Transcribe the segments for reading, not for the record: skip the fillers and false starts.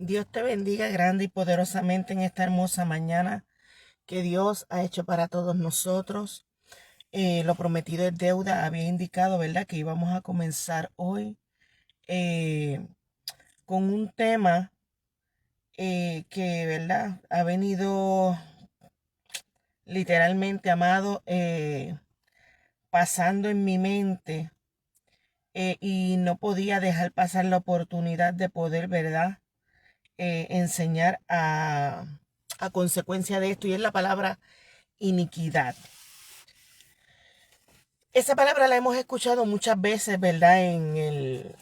Dios te bendiga grande y poderosamente en esta hermosa mañana que Dios ha hecho para todos nosotros. Lo prometido es deuda. Había indicado, ¿verdad?, que íbamos a comenzar hoy eh, con un tema que, ¿verdad?, ha venido literalmente, amado, pasando en mi mente y no podía dejar pasar la oportunidad de poder, ¿verdad?, enseñar a consecuencia de esto, y es la palabra iniquidad. Esa palabra la hemos escuchado muchas veces, ¿verdad? En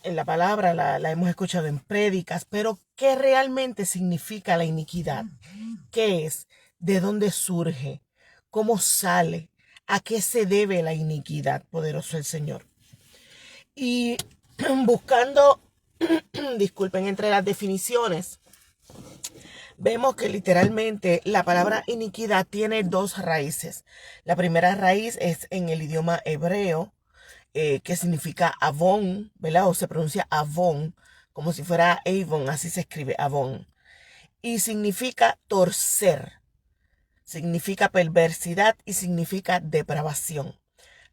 la palabra la hemos escuchado en prédicas, pero ¿qué realmente significa la iniquidad? ¿Qué es? ¿De dónde surge? ¿Cómo sale? ¿A qué se debe la iniquidad? Poderoso el Señor. Y buscando, disculpen, entre las definiciones, vemos que literalmente la palabra iniquidad tiene dos raíces. La primera raíz es en el idioma hebreo, que significa Avon, ¿verdad? O se pronuncia Avon, como si fuera Avon, así se escribe Avon. Y significa torcer, significa perversidad y significa depravación.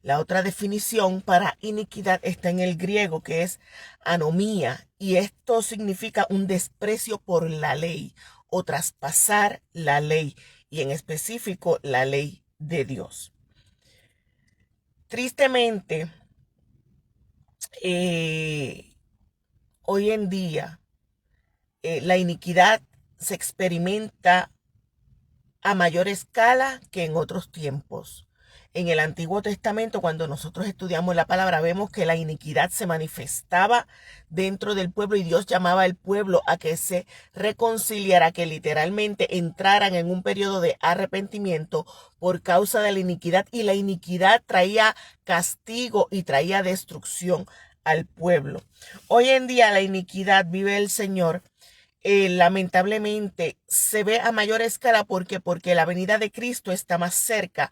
La otra definición para iniquidad está en el griego, que es anomía, y esto significa un desprecio por la ley o traspasar la ley, y en específico la ley de Dios. Tristemente, hoy en día la iniquidad se experimenta a mayor escala que en otros tiempos. En el Antiguo Testamento, cuando nosotros estudiamos la palabra, vemos que la iniquidad se manifestaba dentro del pueblo y Dios llamaba al pueblo a que se reconciliara, que literalmente entraran en un periodo de arrepentimiento por causa de la iniquidad, y la iniquidad traía castigo y traía destrucción al pueblo. Hoy en día la iniquidad, vive el Señor, lamentablemente se ve a mayor escala porque la venida de Cristo está más cerca.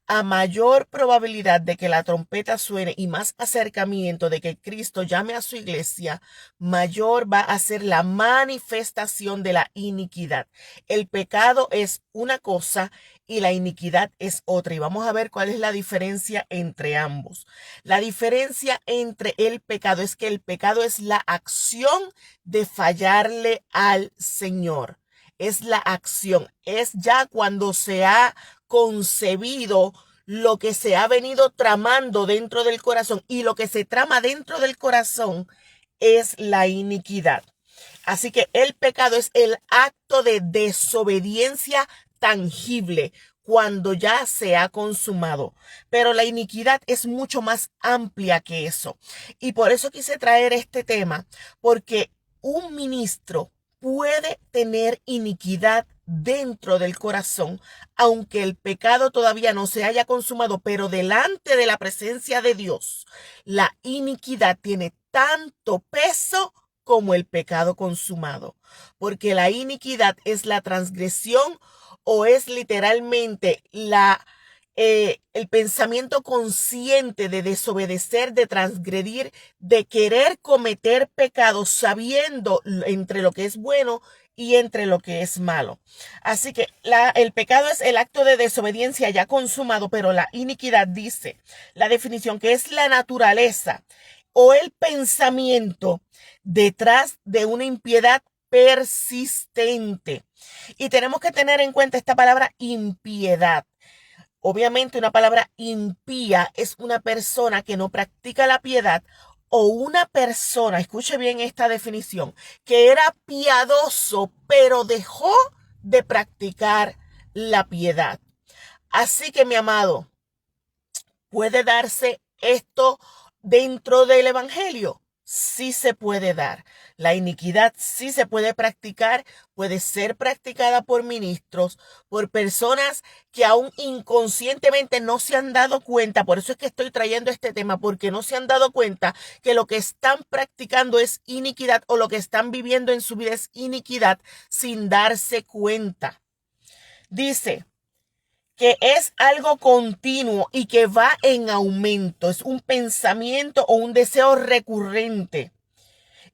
A mayor probabilidad de que la trompeta suene y más acercamiento de que Cristo llame a su iglesia, mayor va a ser la manifestación de la iniquidad. El pecado es una cosa y la iniquidad es otra, y vamos a ver cuál es la diferencia entre ambos. La diferencia entre el pecado es que el pecado es la acción de fallarle al Señor. Es la acción, es ya cuando se ha concebido lo que se ha venido tramando dentro del corazón, y lo que se trama dentro del corazón es la iniquidad. Así que el pecado es el acto de desobediencia tangible cuando ya se ha consumado. Pero la iniquidad es mucho más amplia que eso. Y por eso quise traer este tema, porque un ministro puede tener iniquidad dentro del corazón, aunque el pecado todavía no se haya consumado, pero delante de la presencia de Dios, la iniquidad tiene tanto peso como el pecado consumado, porque la iniquidad es la transgresión, o es literalmente el pensamiento consciente de desobedecer, de transgredir, de querer cometer pecados sabiendo entre lo que es bueno y entre lo que es malo. Así que el pecado es el acto de desobediencia ya consumado, pero la iniquidad, dice la definición, que es la naturaleza o el pensamiento detrás de una impiedad persistente. Y tenemos que tener en cuenta esta palabra impiedad. Obviamente, una palabra impía es una persona que no practica la piedad, o una persona, escuche bien esta definición, que era piadoso pero dejó de practicar la piedad. Así que, mi amado, ¿puede darse esto dentro del evangelio? Sí se puede dar. La iniquidad sí se puede practicar, puede ser practicada por ministros, por personas que aún inconscientemente no se han dado cuenta. Por eso es que estoy trayendo este tema, porque no se han dado cuenta que lo que están practicando es iniquidad, o lo que están viviendo en su vida es iniquidad sin darse cuenta. Dice que es algo continuo y que va en aumento, es un pensamiento o un deseo recurrente.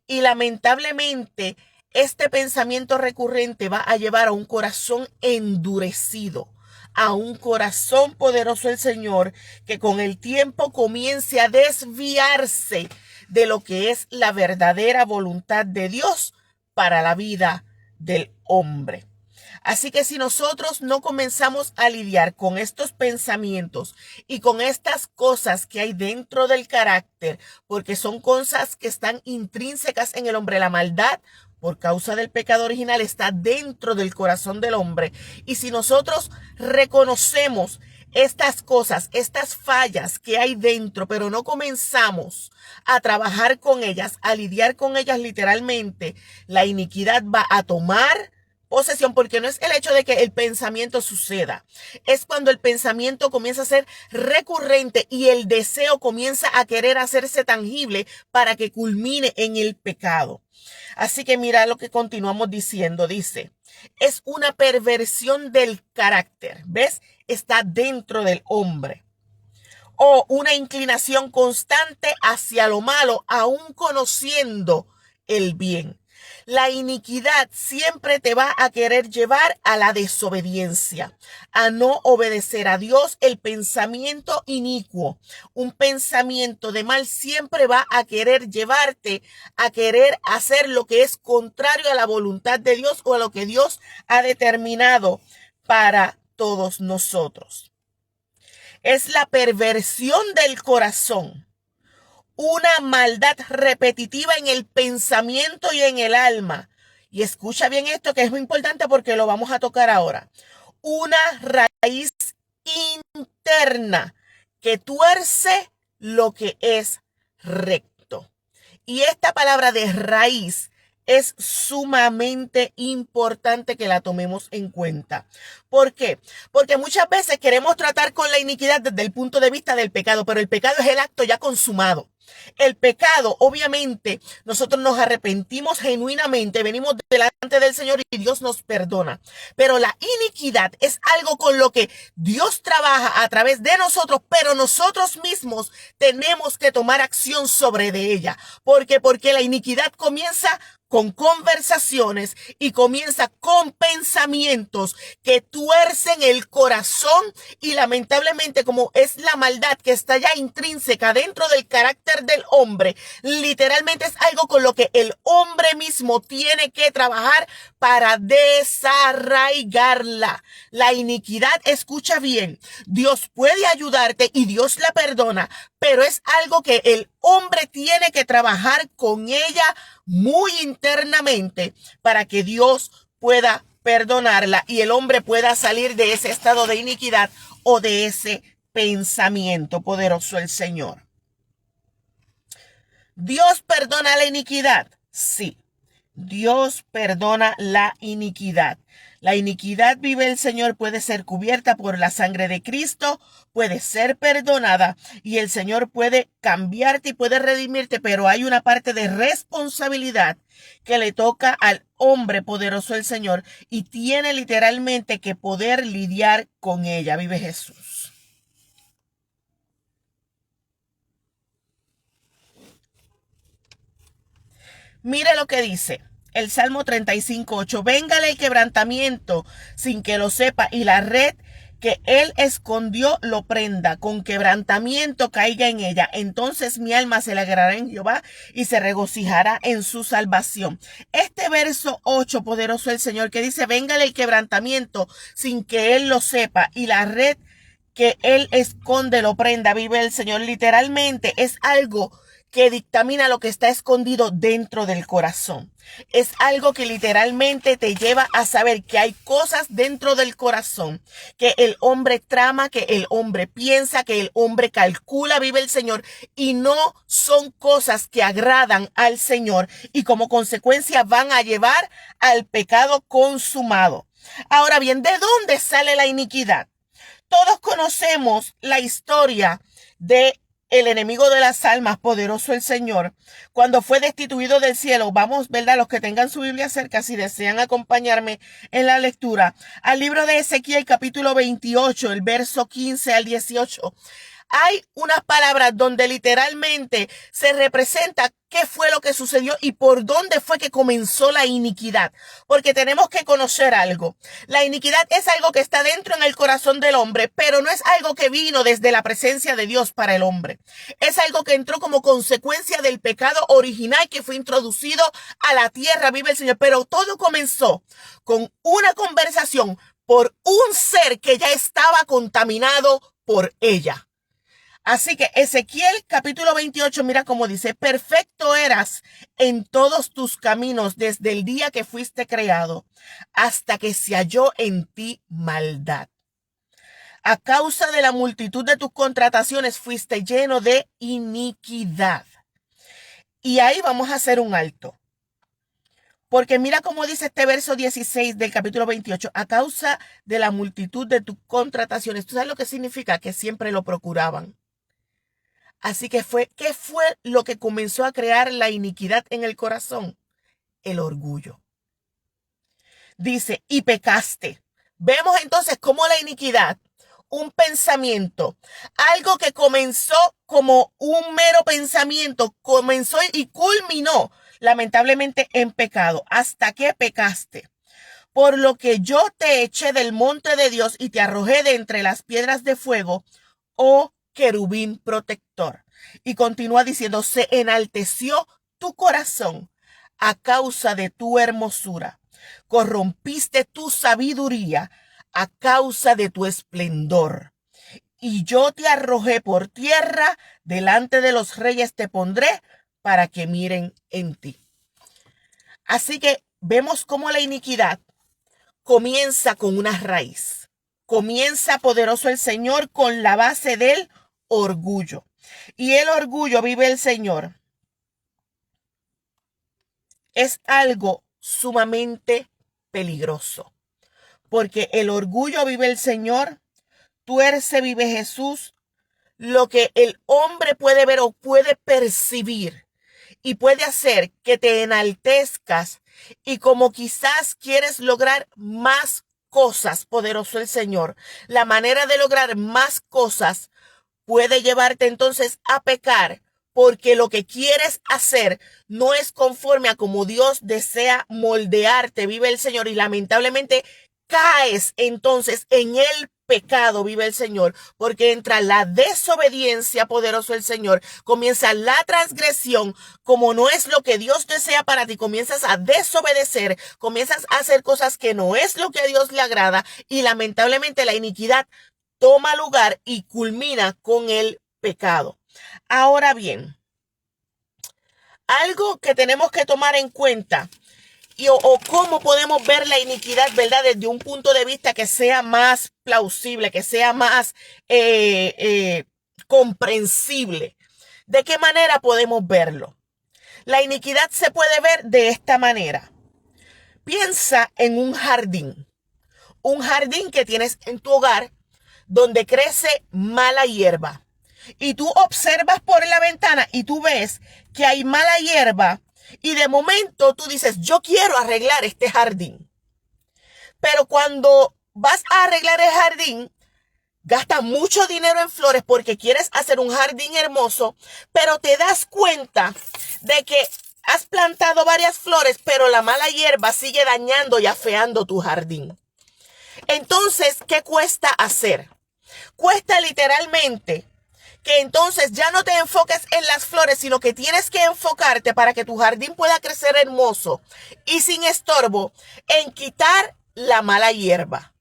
Y lamentablemente este pensamiento recurrente va a llevar a un corazón endurecido, a un corazón poderoso del Señor, que con el tiempo comience a desviarse de lo que es la verdadera voluntad de Dios para la vida del hombre. Así que si nosotros no comenzamos a lidiar con estos pensamientos y con estas cosas que hay dentro del carácter, porque son cosas que están intrínsecas en el hombre, la maldad por causa del pecado original está dentro del corazón del hombre. Y si nosotros reconocemos estas cosas, estas fallas que hay dentro, pero no comenzamos a trabajar con ellas, a lidiar con ellas literalmente, la iniquidad va a tomar posesión, porque no es el hecho de que el pensamiento suceda, es cuando el pensamiento comienza a ser recurrente y el deseo comienza a querer hacerse tangible para que culmine en el pecado. Así que mira lo que continuamos diciendo, dice, es una perversión del carácter, ¿ves? Está dentro del hombre. O una inclinación constante hacia lo malo, aún conociendo el bien. La iniquidad siempre te va a querer llevar a la desobediencia, a no obedecer a Dios. El pensamiento inicuo, un pensamiento de mal, siempre va a querer llevarte a querer hacer lo que es contrario a la voluntad de Dios o a lo que Dios ha determinado para todos nosotros. Es la perversión del corazón, una maldad repetitiva en el pensamiento y en el alma. Y escucha bien esto, que es muy importante porque lo vamos a tocar ahora. Una raíz interna que tuerce lo que es recto. Y esta palabra de raíz es sumamente importante que la tomemos en cuenta. ¿Por qué? Porque muchas veces queremos tratar con la iniquidad desde el punto de vista del pecado, pero el pecado es el acto ya consumado. El pecado, obviamente, nosotros nos arrepentimos genuinamente, venimos delante del Señor y Dios nos perdona. Pero la iniquidad es algo con lo que Dios trabaja a través de nosotros, pero nosotros mismos tenemos que tomar acción sobre de ella. Porque la iniquidad comienza con conversaciones y comienza con pensamientos que tuercen el corazón, y lamentablemente, como es la maldad que está ya intrínseca dentro del carácter del hombre, literalmente es algo con lo que el hombre mismo tiene que trabajar para desarraigarla. La iniquidad, escucha bien, Dios puede ayudarte y Dios la perdona, pero es algo que el hombre tiene que trabajar con ella muy internamente para que Dios pueda perdonarla y el hombre pueda salir de ese estado de iniquidad o de ese pensamiento. Poderoso el Señor. ¿Dios perdona la iniquidad? Sí, Dios perdona la iniquidad. La iniquidad, vive el Señor, puede ser cubierta por la sangre de Cristo, puede ser perdonada y el Señor puede cambiarte y puede redimirte, pero hay una parte de responsabilidad que le toca al hombre, poderoso el Señor, y tiene literalmente que poder lidiar con ella. Vive Jesús. Mire lo que dice el Salmo 35:8. Véngale el quebrantamiento sin que lo sepa, y la red que él escondió lo prenda. Con quebrantamiento caiga en ella. Entonces mi alma se alegrará en Jehová y se regocijará en su salvación. Este verso 8, poderoso el Señor, que dice, véngale el quebrantamiento sin que él lo sepa, y la red que él esconde lo prenda. Vive el Señor. Literalmente es algo que dictamina lo que está escondido dentro del corazón. Es algo que literalmente te lleva a saber que hay cosas dentro del corazón que el hombre trama, que el hombre piensa, que el hombre calcula, vive el Señor, y no son cosas que agradan al Señor y como consecuencia van a llevar al pecado consumado. Ahora bien, ¿de dónde sale la iniquidad? Todos conocemos la historia de el enemigo de las almas, poderoso el Señor, cuando fue destituido del cielo. Vamos, ¿verdad? Los que tengan su Biblia cerca, si desean acompañarme en la lectura, al libro de Ezequiel, capítulo 28, el verso 15 al 18. hay unas palabras donde literalmente se representa qué fue lo que sucedió y por dónde fue que comenzó la iniquidad. Porque tenemos que conocer algo. La iniquidad es algo que está dentro en el corazón del hombre, pero no es algo que vino desde la presencia de Dios para el hombre. Es algo que entró como consecuencia del pecado original que fue introducido a la tierra, vive el Señor. Pero todo comenzó con una conversación por un ser que ya estaba contaminado por ella. Así que Ezequiel capítulo 28, mira cómo dice: perfecto eras en todos tus caminos desde el día que fuiste creado, hasta que se halló en ti maldad. A causa de la multitud de tus contrataciones fuiste lleno de iniquidad. Y ahí vamos a hacer un alto. Porque mira cómo dice este verso 16 del capítulo 28, a causa de la multitud de tus contrataciones. ¿Tú sabes lo que significa? Que siempre lo procuraban. Así que ¿qué fue lo que comenzó a crear la iniquidad en el corazón? El orgullo. Dice, y pecaste. Vemos entonces cómo la iniquidad, un pensamiento, algo que comenzó como un mero pensamiento, comenzó y culminó lamentablemente en pecado, hasta que pecaste. Por lo que yo te eché del monte de Dios y te arrojé de entre las piedras de fuego, oh querubín protector. Y continúa diciendo, se enalteció tu corazón a causa de tu hermosura. Corrompiste tu sabiduría a causa de tu esplendor. Y yo te arrojé por tierra, delante de los reyes te pondré para que miren en ti. Así que vemos cómo la iniquidad comienza con una raíz. Comienza, poderoso el Señor, con la base del orgullo. Y el orgullo, vive el Señor, es algo sumamente peligroso. Porque el orgullo, vive el Señor, tuerce, vive Jesús, lo que el hombre puede ver o puede percibir y puede hacer que te enaltezcas y como quizás quieres lograr más cosas, poderoso el Señor, la manera de lograr más cosas puede llevarte entonces a pecar porque lo que quieres hacer no es conforme a como Dios desea moldearte, vive el Señor, y lamentablemente caes entonces en el pecado, vive el Señor, porque entra la desobediencia, poderoso el Señor, comienza la transgresión, como no es lo que Dios desea para ti, comienzas a desobedecer, comienzas a hacer cosas que no es lo que a Dios le agrada y lamentablemente la iniquidad toma lugar y culmina con el pecado. Ahora bien, algo que tenemos que tomar en cuenta o cómo podemos ver la iniquidad, ¿verdad? Desde un punto de vista que sea más plausible, que sea más comprensible. ¿De qué manera podemos verlo? La iniquidad se puede ver de esta manera. Piensa en un jardín que tienes en tu hogar donde crece mala hierba. Y tú observas por la ventana y tú ves que hay mala hierba. Y de momento tú dices, yo quiero arreglar este jardín. Pero cuando vas a arreglar el jardín, gastas mucho dinero en flores porque quieres hacer un jardín hermoso, pero te das cuenta de que has plantado varias flores, pero la mala hierba sigue dañando y afeando tu jardín. Entonces, ¿qué cuesta hacer? Cuesta literalmente que entonces ya no te enfoques en las flores, sino que tienes que enfocarte para que tu jardín pueda crecer hermoso y sin estorbo en quitar la mala hierba.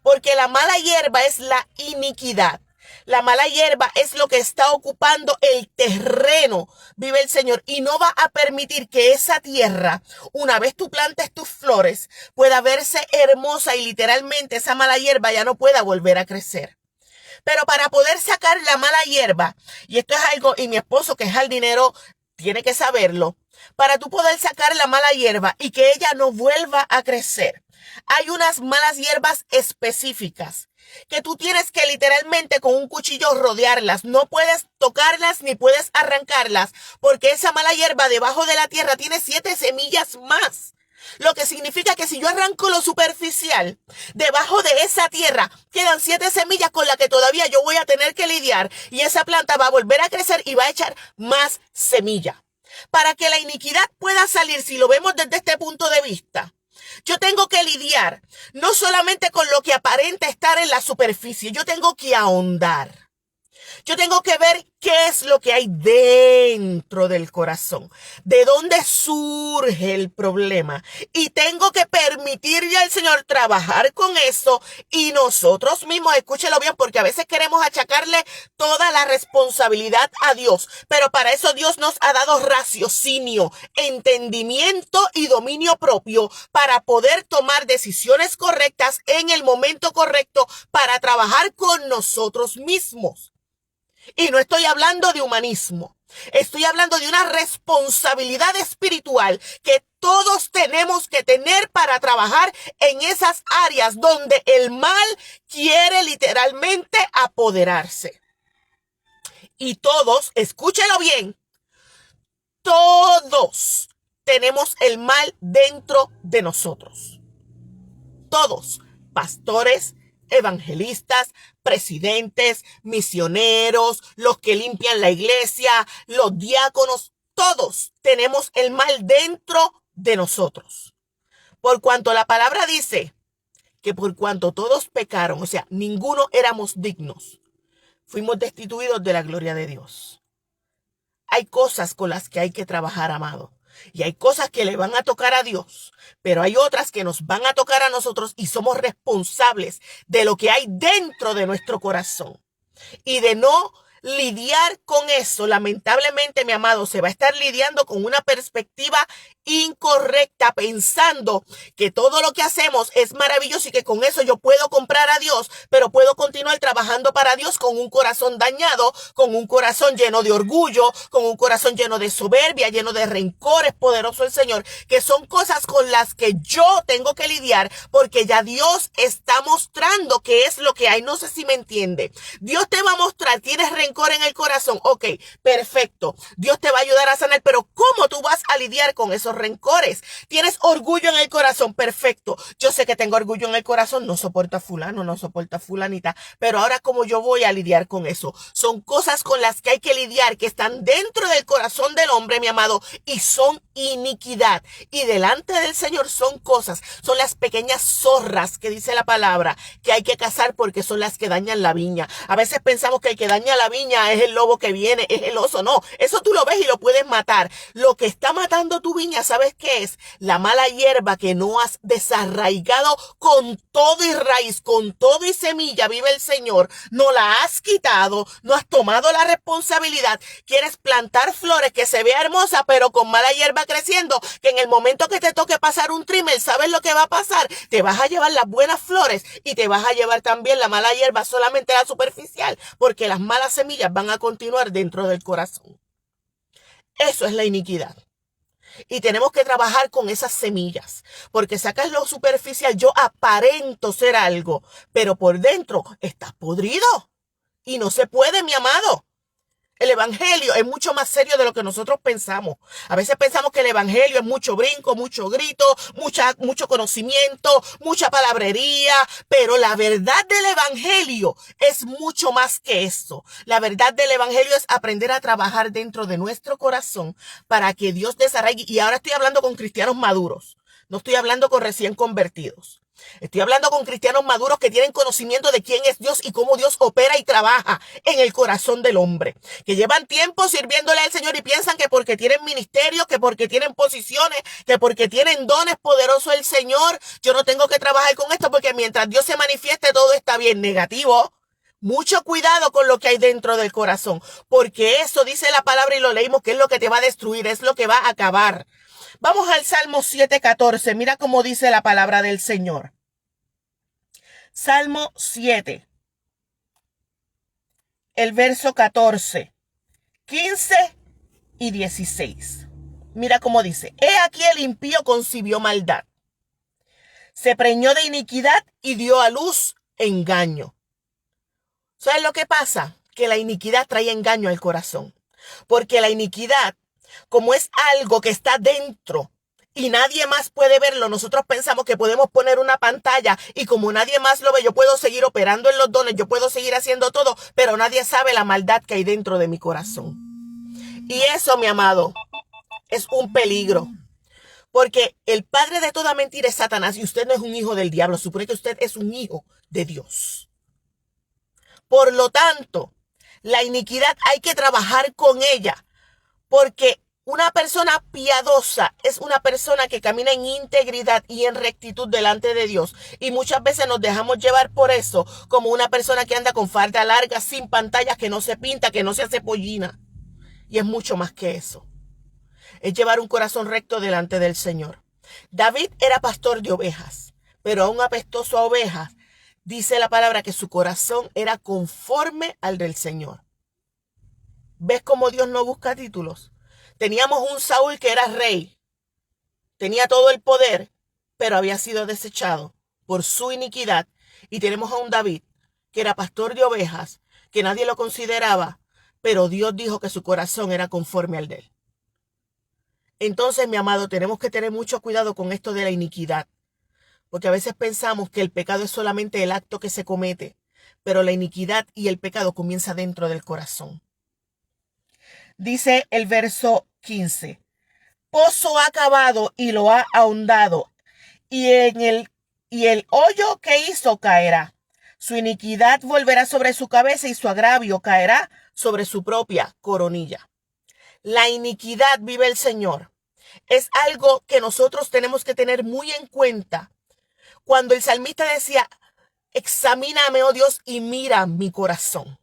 Porque la mala hierba es la iniquidad. La mala hierba es lo que está ocupando el terreno, vive el Señor, y no va a permitir que esa tierra, una vez tú plantes tus flores, pueda verse hermosa y literalmente esa mala hierba ya no pueda volver a crecer. Pero para poder sacar la mala hierba, y esto es algo, y mi esposo que es jardinero tiene que saberlo, para tú poder sacar la mala hierba y que ella no vuelva a crecer, hay unas malas hierbas específicas que tú tienes que literalmente con un cuchillo rodearlas. No puedes tocarlas ni puedes arrancarlas porque esa mala hierba debajo de la tierra tiene 7 semillas más. Lo que significa que si yo arranco lo superficial, debajo de esa tierra quedan 7 semillas con las que todavía yo voy a tener que lidiar y esa planta va a volver a crecer y va a echar más semilla. Para que la iniquidad pueda salir, si lo vemos desde este punto de vista, yo tengo que lidiar no solamente con lo que aparenta estar en la superficie, yo tengo que ahondar. Yo tengo que ver qué es lo que hay dentro del corazón, de dónde surge el problema. Y tengo que permitirle al Señor trabajar con eso y nosotros mismos, escúchelo bien, porque a veces queremos achacarle toda la responsabilidad a Dios. Pero para eso Dios nos ha dado raciocinio, entendimiento y dominio propio para poder tomar decisiones correctas en el momento correcto para trabajar con nosotros mismos. Y no estoy hablando de humanismo, estoy hablando de una responsabilidad espiritual que todos tenemos que tener para trabajar en esas áreas donde el mal quiere literalmente apoderarse. Y todos, escúchelo bien, todos tenemos el mal dentro de nosotros. Todos, pastores, evangelistas, presidentes, misioneros, los que limpian la iglesia, los diáconos, todos tenemos el mal dentro de nosotros. Por cuanto la palabra dice que por cuanto todos pecaron, o sea, ninguno éramos dignos, fuimos destituidos de la gloria de Dios. Hay cosas con las que hay que trabajar, amado. Y hay cosas que le van a tocar a Dios, pero hay otras que nos van a tocar a nosotros y somos responsables de lo que hay dentro de nuestro corazón. Y de no lidiar con eso, lamentablemente, mi amado, se va a estar lidiando con una perspectiva incorrecta, pensando que todo lo que hacemos es maravilloso y que con eso yo puedo comprar a Dios, pero puedo continuar trabajando para Dios con un corazón dañado, con un corazón lleno de orgullo, con un corazón lleno de soberbia, lleno de rencores. Poderoso el Señor, que son cosas con las que yo tengo que lidiar porque ya Dios está mostrando qué es lo que hay. No sé si me entiende. Dios te va a mostrar, tienes rencor en el corazón, ok, perfecto, Dios te va a ayudar a sanar, pero ¿cómo tú vas a lidiar con esos rencores? Tienes orgullo en el corazón, perfecto, yo sé que tengo orgullo en el corazón, no soporto a fulano, no soporto a fulanita, pero ahora ¿cómo yo voy a lidiar con eso? Son cosas con las que hay que lidiar, que están dentro del corazón del hombre, mi amado, y son iniquidad, y delante del Señor son cosas, son las pequeñas zorras que dice la palabra, que hay que cazar porque son las que dañan la viña. A veces pensamos que el que daña la viña es el lobo que viene, es el oso. No, eso tú lo ves y lo puedes matar. Lo que está matando tu viña, ¿sabes qué es? La mala hierba que no has desarraigado con todo y raíz, con todo y semilla, vive el Señor. No la has quitado, no has tomado la responsabilidad. Quieres plantar flores que se vea hermosa, pero con mala hierba creciendo, que en el momento que te toque pasar un trimmer, ¿sabes lo que va a pasar? Te vas a llevar las buenas flores y te vas a llevar también la mala hierba, solamente la superficial, porque las malas semillas van a continuar dentro del corazón. Eso es la iniquidad. Y tenemos que trabajar con esas semillas, porque sacas lo superficial, yo aparento ser algo, pero por dentro estás podrido. Y no se puede, mi amado. El evangelio es mucho más serio de lo que nosotros pensamos. A veces pensamos que el evangelio es mucho brinco, mucho grito, mucho conocimiento, mucha palabrería, pero la verdad del evangelio es mucho más que eso. La verdad del evangelio es aprender a trabajar dentro de nuestro corazón para que Dios desarraigue. Y ahora estoy hablando con cristianos maduros, no estoy hablando con recién convertidos. Estoy hablando con cristianos maduros que tienen conocimiento de quién es Dios y cómo Dios opera y trabaja en el corazón del hombre. Que llevan tiempo sirviéndole al Señor y piensan que porque tienen ministerio, que porque tienen posiciones, que porque tienen dones poderosos el Señor, yo no tengo que trabajar con esto porque mientras Dios se manifieste todo está bien. Negativo. Mucho cuidado con lo que hay dentro del corazón, porque eso dice la palabra y lo leímos, que es lo que te va a destruir, es lo que va a acabar. Vamos al Salmo 7:14. Mira cómo dice la palabra del Señor. Salmo 7, el verso 14, 15 y 16. Mira cómo dice. He aquí el impío concibió maldad. Se preñó de iniquidad y dio a luz engaño. ¿Sabes lo que pasa? Que la iniquidad trae engaño al corazón. Porque la iniquidad, como es algo que está dentro, y nadie más puede verlo. Nosotros pensamos que podemos poner una pantalla y como nadie más lo ve, yo puedo seguir operando en los dones, yo puedo seguir haciendo todo, pero nadie sabe la maldad que hay dentro de mi corazón. Y eso, mi amado, es un peligro. Porque el padre de toda mentira es Satanás y usted no es un hijo del diablo, supone que usted es un hijo de Dios. Por lo tanto, la iniquidad hay que trabajar con ella, porque una persona piadosa es una persona que camina en integridad y en rectitud delante de Dios. Y muchas veces nos dejamos llevar por eso, como una persona que anda con falda larga, sin pantallas, que no se pinta, que no se hace pollina. Y es mucho más que eso. Es llevar un corazón recto delante del Señor. David era pastor de ovejas, pero aún apestoso a ovejas, dice la palabra que su corazón era conforme al del Señor. ¿Ves cómo Dios no busca títulos? Teníamos un Saúl que era rey, tenía todo el poder, pero había sido desechado por su iniquidad. Y tenemos a un David que era pastor de ovejas, que nadie lo consideraba, pero Dios dijo que su corazón era conforme al de él. Entonces, mi amado, tenemos que tener mucho cuidado con esto de la iniquidad, porque a veces pensamos que el pecado es solamente el acto que se comete, pero la iniquidad y el pecado comienza dentro del corazón. Dice el verso 15, pozo ha cavado y lo ha ahondado, y el hoyo que hizo caerá. Su iniquidad volverá sobre su cabeza y su agravio caerá sobre su propia coronilla. La iniquidad, vive el Señor, es algo que nosotros tenemos que tener muy en cuenta. Cuando el salmista decía, examíname, oh Dios, y mira mi corazón,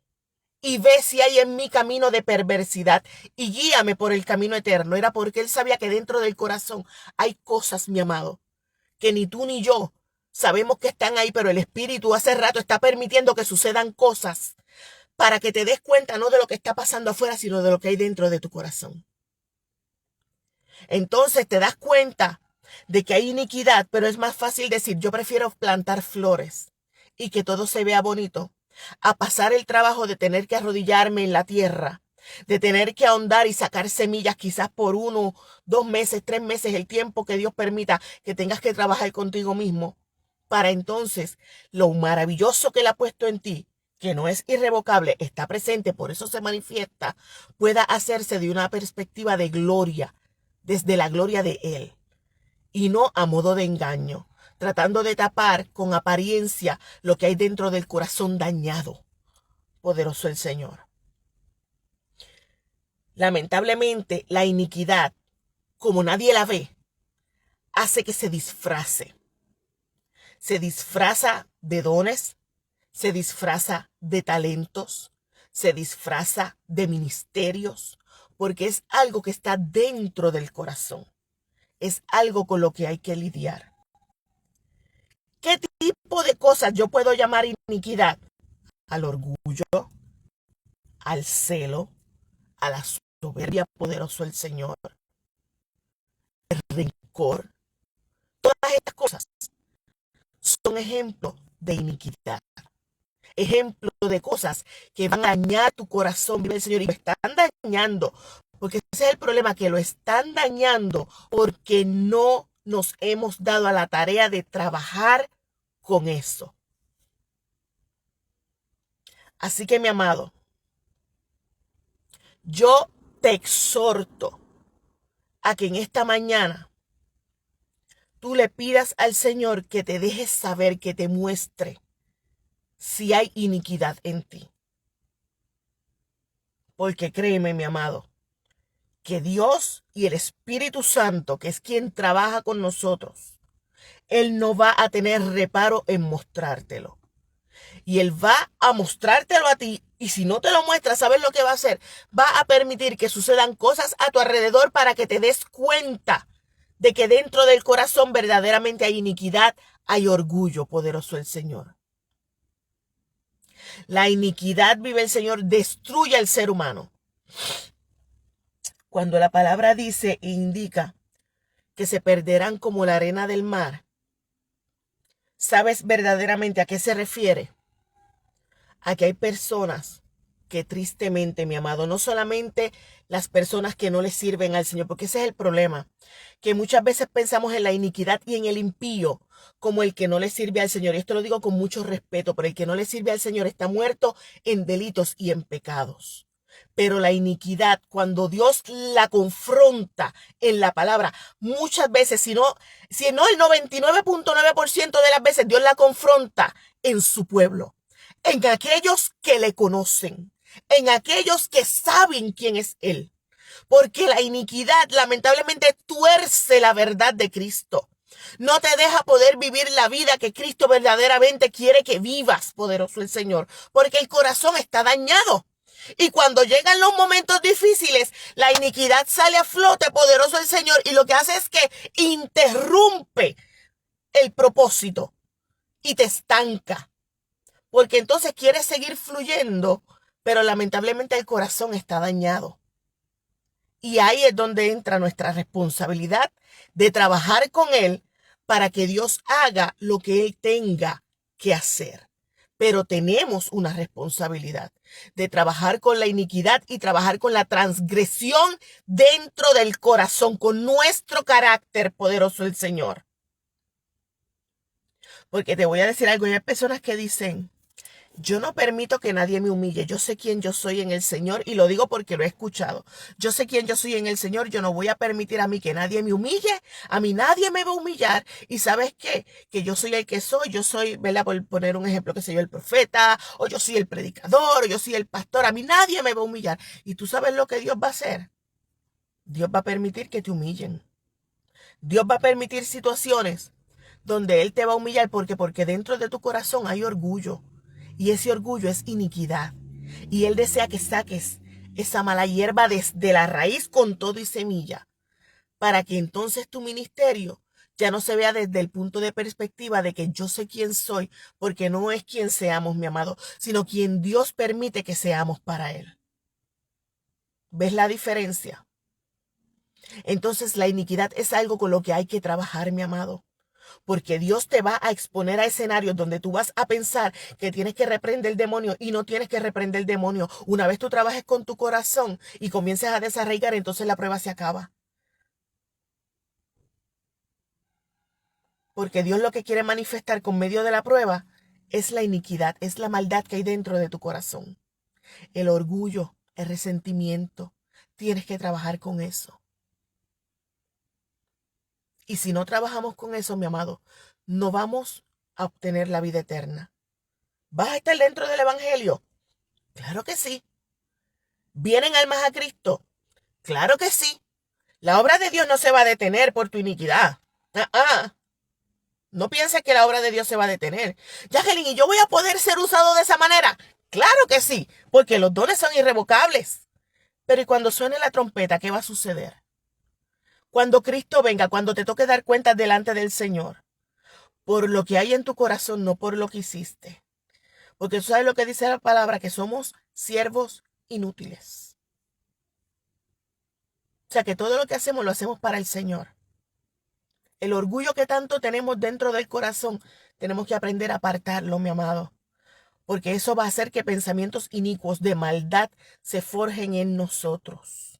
y ve si hay en mí camino de perversidad, y guíame por el camino eterno. Era porque él sabía que dentro del corazón hay cosas, mi amado, que ni tú ni yo sabemos que están ahí, pero el Espíritu hace rato está permitiendo que sucedan cosas para que te des cuenta no de lo que está pasando afuera, sino de lo que hay dentro de tu corazón. Entonces te das cuenta de que hay iniquidad, pero es más fácil decir, yo prefiero plantar flores y que todo se vea bonito, a pasar el trabajo de tener que arrodillarme en la tierra, de tener que ahondar y sacar semillas quizás por 1, 2 meses, 3 meses, el tiempo que Dios permita que tengas que trabajar contigo mismo, para entonces lo maravilloso que Él ha puesto en ti, que no es irrevocable, está presente, por eso se manifiesta, pueda hacerse de una perspectiva de gloria, desde la gloria de Él, y no a modo de engaño, tratando de tapar con apariencia lo que hay dentro del corazón dañado. Poderoso el Señor. Lamentablemente, la iniquidad, como nadie la ve, hace que se disfrace. Se disfraza de dones, se disfraza de talentos, se disfraza de ministerios, porque es algo que está dentro del corazón. Es algo con lo que hay que lidiar. ¿Qué tipo de cosas yo puedo llamar iniquidad? Al orgullo, al celo, a la soberbia, poderoso el Señor, el rencor. Todas estas cosas son ejemplos de iniquidad. Ejemplos de cosas que van a dañar tu corazón, vive el Señor, y lo están dañando. Porque ese es el problema, que lo están dañando porque no nos hemos dado a la tarea de trabajar con eso. Así que, mi amado, yo te exhorto a que en esta mañana tú le pidas al Señor que te deje saber, que te muestre si hay iniquidad en ti. Porque créeme, mi amado, que Dios y el Espíritu Santo, que es quien trabaja con nosotros, Él no va a tener reparo en mostrártelo. Y Él va a mostrártelo a ti. Y si no te lo muestra, ¿sabes lo que va a hacer? Va a permitir que sucedan cosas a tu alrededor para que te des cuenta de que dentro del corazón verdaderamente hay iniquidad, hay orgullo, poderoso el Señor. La iniquidad, vive el Señor, destruye al ser humano. Cuando la palabra dice e indica que se perderán como la arena del mar, ¿sabes verdaderamente a qué se refiere? A que hay personas que tristemente, mi amado, no solamente las personas que no le sirven al Señor, porque ese es el problema, que muchas veces pensamos en la iniquidad y en el impío como el que no le sirve al Señor. Y esto lo digo con mucho respeto, pero el que no le sirve al Señor está muerto en delitos y en pecados. Pero la iniquidad, cuando Dios la confronta en la palabra, muchas veces, si no el 99.9% de las veces, Dios la confronta en su pueblo, en aquellos que le conocen, en aquellos que saben quién es Él. Porque la iniquidad lamentablemente tuerce la verdad de Cristo. No te deja poder vivir la vida que Cristo verdaderamente quiere que vivas, poderoso el Señor, porque el corazón está dañado. Y cuando llegan los momentos difíciles, la iniquidad sale a flote, poderoso el Señor, y lo que hace es que interrumpe el propósito y te estanca. Porque entonces quieres seguir fluyendo, pero lamentablemente el corazón está dañado. Y ahí es donde entra nuestra responsabilidad de trabajar con Él para que Dios haga lo que Él tenga que hacer. Pero tenemos una responsabilidad de trabajar con la iniquidad y trabajar con la transgresión dentro del corazón, con nuestro carácter, poderoso el Señor. Porque te voy a decir algo, hay personas que dicen, yo no permito que nadie me humille. Yo sé quién yo soy en el Señor y lo digo porque lo he escuchado. Yo sé quién yo soy en el Señor. Yo no voy a permitir a mí que nadie me humille. A mí nadie me va a humillar. Y ¿sabes qué? Que yo soy el que soy. Yo soy, ¿verdad? Por poner un ejemplo, que soy yo el profeta, o yo soy el predicador, o yo soy el pastor. A mí nadie me va a humillar. ¿Y tú sabes lo que Dios va a hacer? Dios va a permitir que te humillen. Dios va a permitir situaciones donde Él te va a humillar porque dentro de tu corazón hay orgullo. Y ese orgullo es iniquidad. Y Él desea que saques esa mala hierba desde la raíz con todo y semilla, para que entonces tu ministerio ya no se vea desde el punto de perspectiva de que yo sé quién soy, porque no es quien seamos, mi amado, sino quien Dios permite que seamos para Él. ¿Ves la diferencia? Entonces la iniquidad es algo con lo que hay que trabajar, mi amado. Porque Dios te va a exponer a escenarios donde tú vas a pensar que tienes que reprender el demonio y no tienes que reprender el demonio. Una vez tú trabajes con tu corazón y comiences a desarraigar, entonces la prueba se acaba. Porque Dios lo que quiere manifestar con medio de la prueba es la iniquidad, es la maldad que hay dentro de tu corazón. El orgullo, el resentimiento. Tienes que trabajar con eso. Y si no trabajamos con eso, mi amado, no vamos a obtener la vida eterna. ¿Vas a estar dentro del Evangelio? Claro que sí. ¿Vienen almas a Cristo? Claro que sí. La obra de Dios no se va a detener por tu iniquidad. No pienses que la obra de Dios se va a detener. Jacqueline, ¿y yo voy a poder ser usado de esa manera? Claro que sí, porque los dones son irrevocables. Pero ¿y cuando suene la trompeta, qué va a suceder? Cuando Cristo venga, cuando te toque dar cuentas delante del Señor, por lo que hay en tu corazón, no por lo que hiciste. Porque tú sabes lo que dice la palabra, que somos siervos inútiles. O sea, que todo lo que hacemos lo hacemos para el Señor. El orgullo que tanto tenemos dentro del corazón, tenemos que aprender a apartarlo, mi amado. Porque eso va a hacer que pensamientos inicuos de maldad se forjen en nosotros.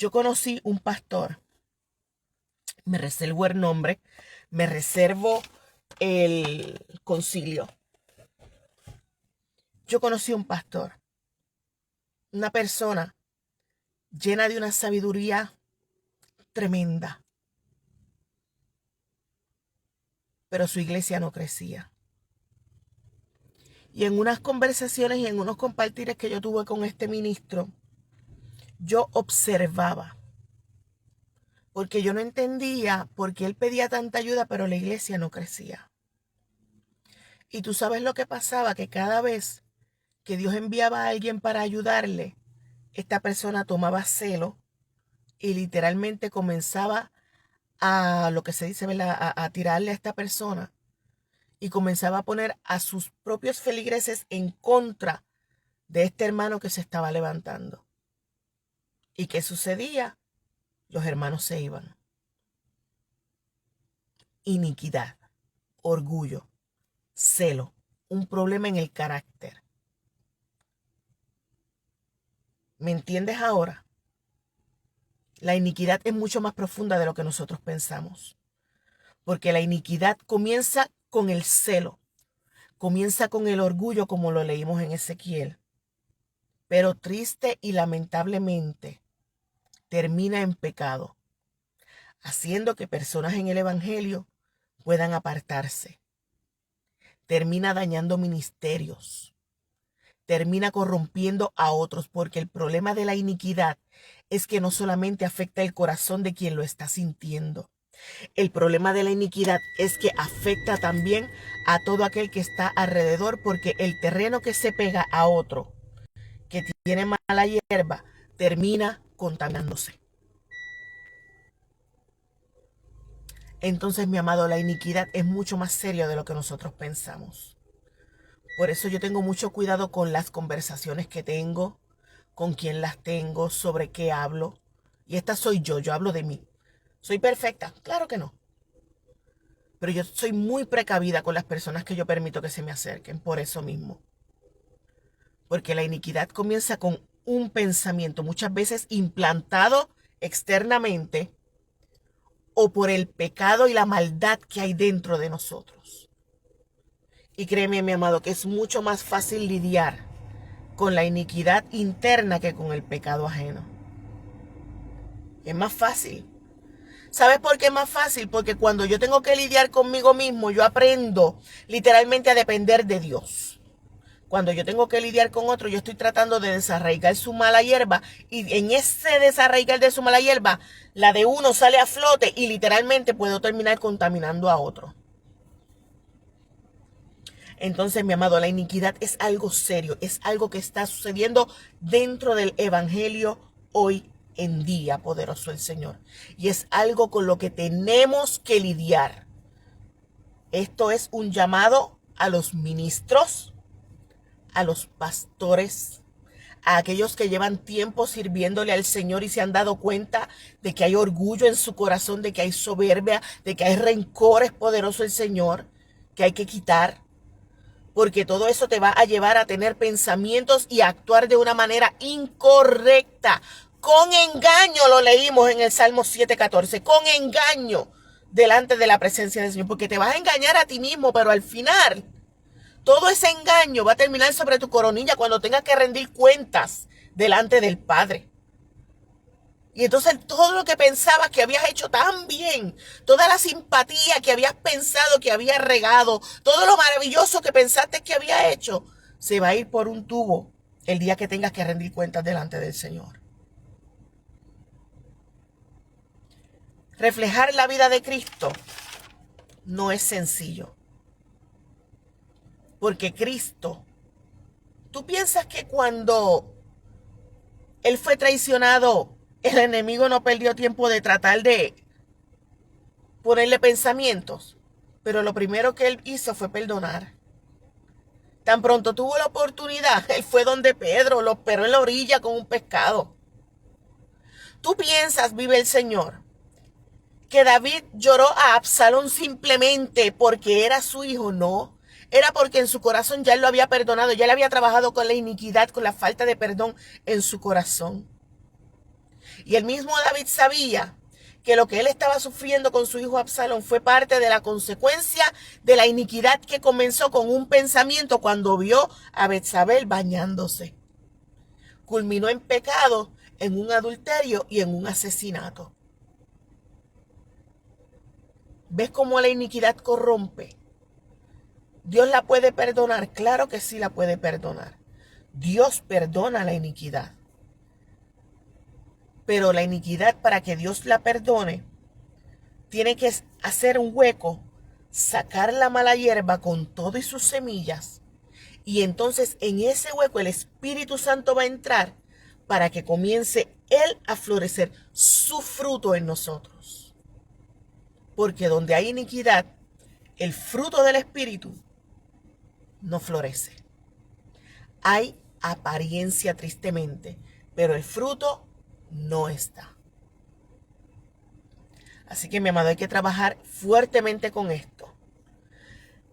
Yo conocí un pastor, me reservo el nombre, me reservo el concilio. Yo conocí un pastor, una persona llena de una sabiduría tremenda, pero su iglesia no crecía. Y en unas conversaciones y en unos compartires que yo tuve con este ministro, yo observaba, porque yo no entendía por qué él pedía tanta ayuda, pero la iglesia no crecía. Y tú sabes lo que pasaba, que cada vez que Dios enviaba a alguien para ayudarle, esta persona tomaba celo y literalmente comenzaba a, lo que se dice, ¿verdad? A tirarle a esta persona y comenzaba a poner a sus propios feligreses en contra de este hermano que se estaba levantando. ¿Y qué sucedía? Los hermanos se iban. Iniquidad, orgullo, celo, un problema en el carácter. ¿Me entiendes ahora? La iniquidad es mucho más profunda de lo que nosotros pensamos, porque la iniquidad comienza con el celo, comienza con el orgullo, como lo leímos en Ezequiel, pero triste y lamentablemente termina en pecado, haciendo que personas en el Evangelio puedan apartarse. Termina dañando ministerios, termina corrompiendo a otros, porque el problema de la iniquidad es que no solamente afecta el corazón de quien lo está sintiendo. El problema de la iniquidad es que afecta también a todo aquel que está alrededor, porque el terreno que se pega a otro que tiene mala hierba termina contaminándose. Entonces, mi amado, la iniquidad es mucho más seria de lo que nosotros pensamos. Por eso yo tengo mucho cuidado con las conversaciones que tengo, con quién las tengo, sobre qué hablo. Y esta soy yo hablo de mí. ¿Soy perfecta? Claro que no. Pero yo soy muy precavida con las personas que yo permito que se me acerquen, por eso mismo. Porque la iniquidad comienza con un pensamiento, muchas veces implantado externamente o por el pecado y la maldad que hay dentro de nosotros. Y créeme, mi amado, que es mucho más fácil lidiar con la iniquidad interna que con el pecado ajeno. Es más fácil. ¿Sabes por qué es más fácil? Porque cuando yo tengo que lidiar conmigo mismo, yo aprendo literalmente a depender de Dios. Cuando yo tengo que lidiar con otro, yo estoy tratando de desarraigar su mala hierba, y en ese desarraigar de su mala hierba, la de uno sale a flote y literalmente puedo terminar contaminando a otro. Entonces, mi amado, la iniquidad es algo serio, es algo que está sucediendo dentro del evangelio hoy en día, poderoso el Señor. Y es algo con lo que tenemos que lidiar. Esto es un llamado a los ministros, a los pastores, a aquellos que llevan tiempo sirviéndole al Señor y se han dado cuenta de que hay orgullo en su corazón, de que hay soberbia, de que hay rencores, poderoso el Señor, que hay que quitar. Porque todo eso te va a llevar a tener pensamientos y a actuar de una manera incorrecta. Con engaño, lo leímos en el Salmo 7:14, con engaño delante de la presencia del Señor. Porque te vas a engañar a ti mismo, pero al final, todo ese engaño va a terminar sobre tu coronilla cuando tengas que rendir cuentas delante del Padre. Y entonces todo lo que pensabas que habías hecho tan bien, toda la simpatía que habías pensado que habías regado, todo lo maravilloso que pensaste que había hecho, se va a ir por un tubo el día que tengas que rendir cuentas delante del Señor. Reflejar la vida de Cristo no es sencillo. Porque Cristo, ¿tú piensas que cuando Él fue traicionado, el enemigo no perdió tiempo de tratar de ponerle pensamientos? Pero lo primero que Él hizo fue perdonar. Tan pronto tuvo la oportunidad, Él fue donde Pedro, lo esperó en la orilla con un pescado. ¿Tú piensas, vive el Señor, que David lloró a Absalón simplemente porque era su hijo? No. Era porque en su corazón ya él lo había perdonado, ya él había trabajado con la iniquidad, con la falta de perdón en su corazón. Y el mismo David sabía que lo que él estaba sufriendo con su hijo Absalón fue parte de la consecuencia de la iniquidad que comenzó con un pensamiento cuando vio a Betsabé bañándose. Culminó en pecado, en un adulterio y en un asesinato. ¿Ves cómo la iniquidad corrompe? ¿Dios la puede perdonar? Claro que sí la puede perdonar. Dios perdona la iniquidad. Pero la iniquidad, para que Dios la perdone, tiene que hacer un hueco, sacar la mala hierba con todo y sus semillas. Y entonces en ese hueco el Espíritu Santo va a entrar para que comience Él a florecer su fruto en nosotros. Porque donde hay iniquidad, el fruto del Espíritu no florece. Hay apariencia tristemente, pero el fruto no está. Así que, mi amado, hay que trabajar fuertemente con esto.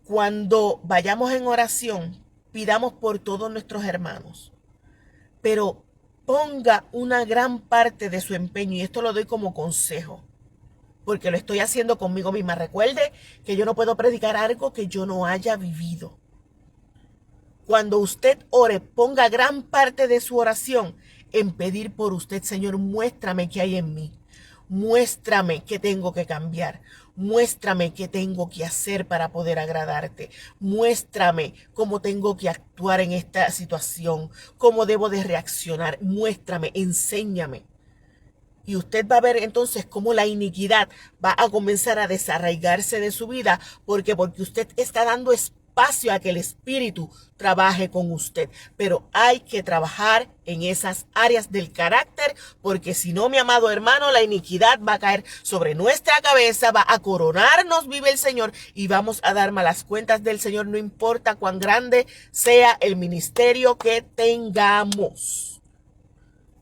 Cuando vayamos en oración, pidamos por todos nuestros hermanos. Pero ponga una gran parte de su empeño, y esto lo doy como consejo, porque lo estoy haciendo conmigo misma. Recuerde que yo no puedo predicar algo que yo no haya vivido. Cuando usted ore, ponga gran parte de su oración en pedir por usted. Señor, muéstrame qué hay en mí. Muéstrame qué tengo que cambiar. Muéstrame qué tengo que hacer para poder agradarte. Muéstrame cómo tengo que actuar en esta situación, cómo debo de reaccionar. Muéstrame, enséñame. Y usted va a ver entonces cómo la iniquidad va a comenzar a desarraigarse de su vida. Porque usted está dando espacio a que el Espíritu trabaje con usted. Pero hay que trabajar en esas áreas del carácter, porque si no, mi amado hermano, la iniquidad va a caer sobre nuestra cabeza, va a coronarnos, vive el Señor, y vamos a dar malas cuentas del Señor, no importa cuán grande sea el ministerio que tengamos.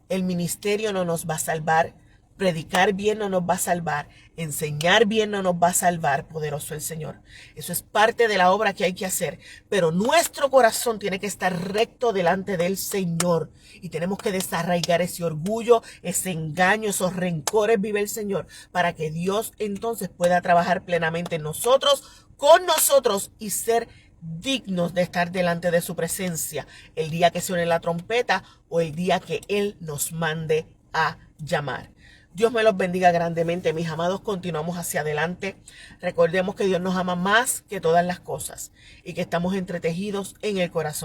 El ministerio no nos va a salvar, predicar bien no nos va a salvar, enseñar bien no nos va a salvar, poderoso el Señor. Eso es parte de la obra que hay que hacer, pero nuestro corazón tiene que estar recto delante del Señor y tenemos que desarraigar ese orgullo, ese engaño, esos rencores, vive el Señor, para que Dios entonces pueda trabajar plenamente en nosotros, con nosotros, y ser dignos de estar delante de su presencia el día que suene la trompeta o el día que Él nos mande a llamar. Dios me los bendiga grandemente, mis amados. Continuamos hacia adelante. Recordemos que Dios nos ama más que todas las cosas y que estamos entretejidos en el corazón